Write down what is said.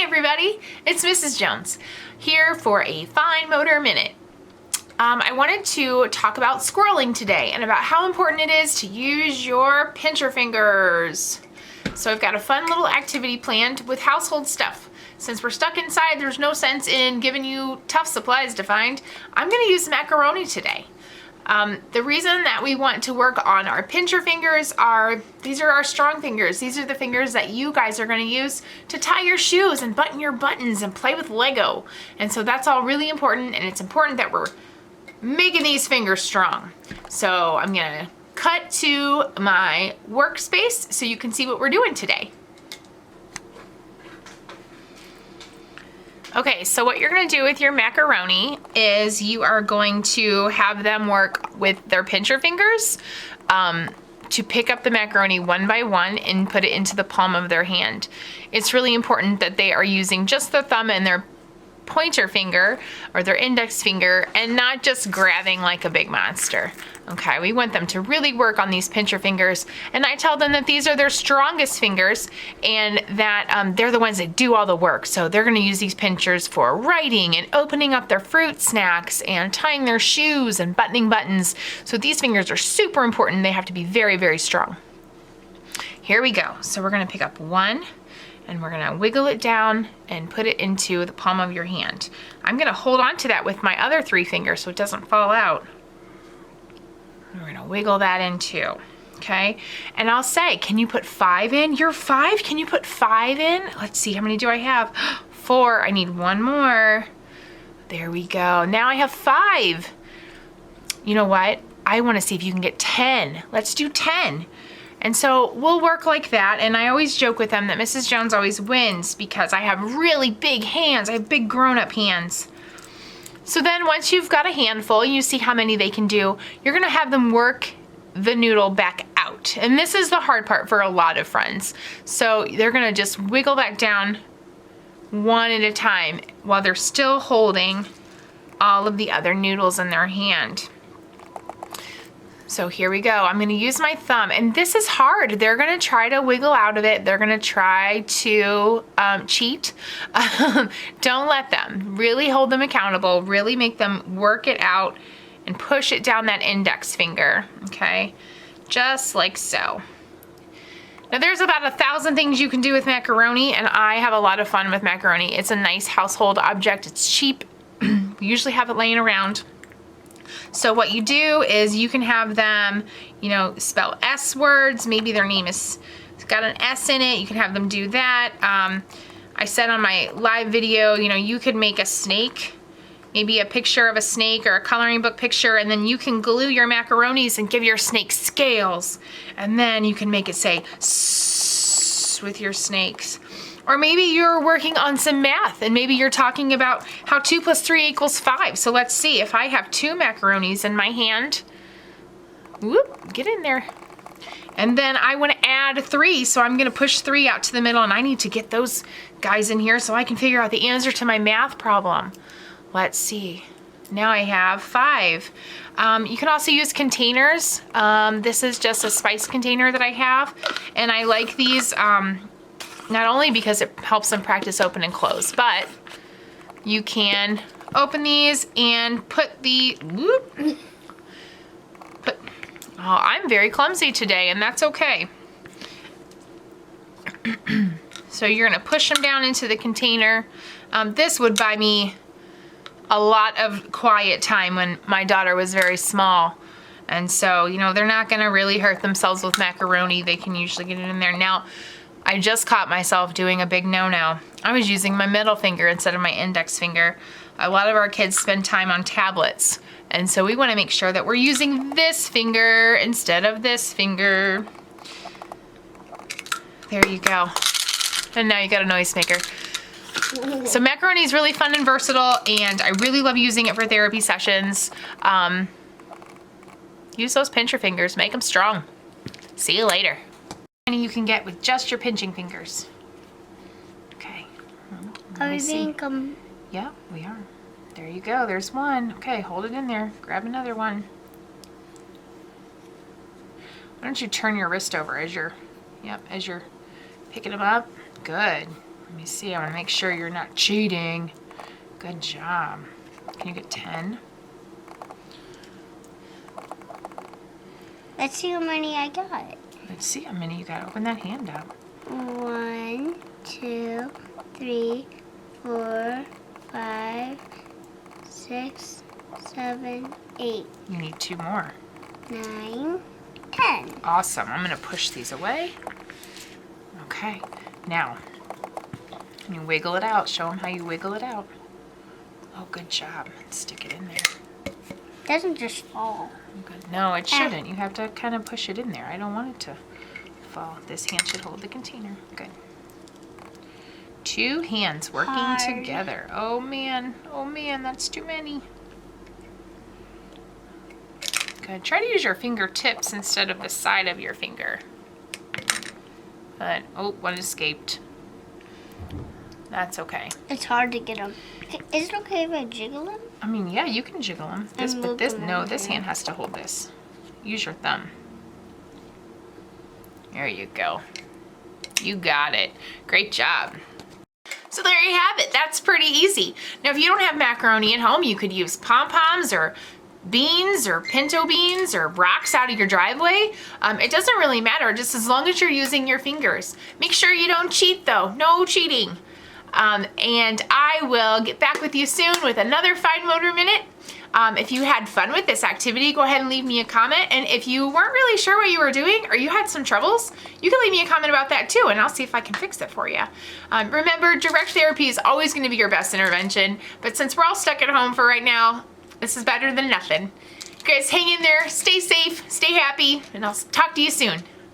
everybody, it's Mrs. Jones here for a Fine Motor Minute. I wanted to talk about squirreling today and about how important it is to use your pincher fingers. So I've got a fun little activity planned with household stuff. Since we're stuck inside, there's no sense in giving you tough supplies to find. I'm gonna use macaroni today. The reason that we want to work on our pincher fingers are, these are our strong fingers. These are the fingers that you guys are going to use to tie your shoes and button your buttons and play with Lego. And so that's all really important, and it's important that we're making these fingers strong. So I'm going to cut to my workspace so you can see what we're doing today. Okay, so what you're gonna do with your macaroni is you are going to have them work with their pincher fingers to pick up the macaroni one by one and put it into the palm of their hand. It's really important that they are using just their thumb and their pointer finger or their index finger and not just grabbing like a big monster. Okay, we want them to really work on these pincher fingers, and I tell them that these are their strongest fingers and that they're the ones that do all the work. So they're going to use these pinchers for writing and opening up their fruit snacks and tying their shoes and buttoning buttons. So these fingers are super important. They have to be very, very strong. Here we go. So we're going to pick up one and we're gonna wiggle it down and put it into the palm of your hand. I'm gonna hold on to that with my other three fingers so it doesn't fall out. We're gonna wiggle that in too, okay? And I'll say, can you put 5 in? You're 5, can you put 5 in? Let's see, how many do I have? 4, I need one more. There we go, now I have 5. You know what? I wanna see if you can get 10. Let's do 10. And so we'll work like that, and I always joke with them that Mrs. Jones always wins because I have really big hands. I have big grown-up hands. So then once you've got a handful, you see how many they can do, you're gonna have them work the noodle back out. And this is the hard part for a lot of friends. So they're gonna just wiggle that down one at a time while they're still holding all of the other noodles in their hand. So here we go. I'm gonna use my thumb, and this is hard. They're gonna try to wiggle out of it. They're gonna try to cheat. Don't let them. Really hold them accountable. Really make them work it out and push it down that index finger, okay? Just like so. Now there's about 1,000 things you can do with macaroni, and I have a lot of fun with macaroni. It's a nice household object. It's cheap. We usually have it laying around. So what you do is you can have them, you know, spell S words. Maybe their name is, it's got an S in it. You can have them do that. I said on my live video, you know, you could make a snake, maybe a picture of a snake or a coloring book picture, and then you can glue your macaronis and give your snake scales. And then you can make it say "s" with your snakes. Or maybe you're working on some math and maybe you're talking about how 2 + 3 = 5. So let's see, if I have 2 macaronis in my hand, whoop, get in there. And then I want to add 3, so I'm going to push 3 out to the middle, and I need to get those guys in here so I can figure out the answer to my math problem. Let's see. Now I have 5. You can also use containers. This is just a spice container that I have, and I like these not only because it helps them practice open and close, but you can open these and put the, I'm very clumsy today, and that's okay. So you're gonna push them down into the container. This would buy me a lot of quiet time when my daughter was very small. And so, you know, they're not gonna really hurt themselves with macaroni. They can usually get it in there. Now, I just caught myself doing a big no-no. I was using my middle finger instead of my index finger. A lot of our kids spend time on tablets, and so we want to make sure that we're using this finger instead of this finger. There you go. And now you got a noisemaker. So macaroni is really fun and versatile, and I really love using it for therapy sessions. Use those pincher fingers, make them strong. See you later. You can get with just your pinching fingers. Okay. Are we being Yeah, we are. There you go. There's one. Okay, hold it in there. Grab another one. Why don't you turn your wrist over as you're, as you're picking them up? Good. Let me see. I want to make sure you're not cheating. Good job. Can you get 10? Let's see how many I got. Let's see how many you got. Open that hand up. 1, 2, 3, 4, 5, 6, 7, 8, You need 2 more. 9, 10. Awesome. I'm going to push these away. Okay. Now, can you wiggle it out? Show them how you wiggle it out. Oh, good job. Stick it in there. It doesn't just fall. Good. No, it shouldn't. You have to kind of push it in there. I don't want it to fall. This hand should hold the container. Good. 2 hands working Hard. together. Oh man, that's too many. Good. Try to use your fingertips instead of the side of your finger. But, oh, one escaped. That's okay. It's hard to get them. Is it okay if I jiggle them? I mean, yeah, you can jiggle them. This, but move this, them no, over this here. hand has to hold this. Use your thumb. There you go. You got it. Great job. So there you have it. That's pretty easy. Now, if you don't have macaroni at home, you could use pom-poms or beans or pinto beans or rocks out of your driveway. It doesn't really matter, just as long as you're using your fingers. Make sure you don't cheat though. No cheating. And I will get back with you soon with another Fine Motor Minute. If you had fun with this activity, go ahead and leave me a comment. And if you weren't really sure what you were doing or you had some troubles, you can leave me a comment about that too, and I'll see if I can fix it for you. Remember, direct therapy is always going to be your best intervention, but since we're all stuck at home for right now, this is better than nothing. You guys hang in there, stay safe, stay happy, and I'll talk to you soon.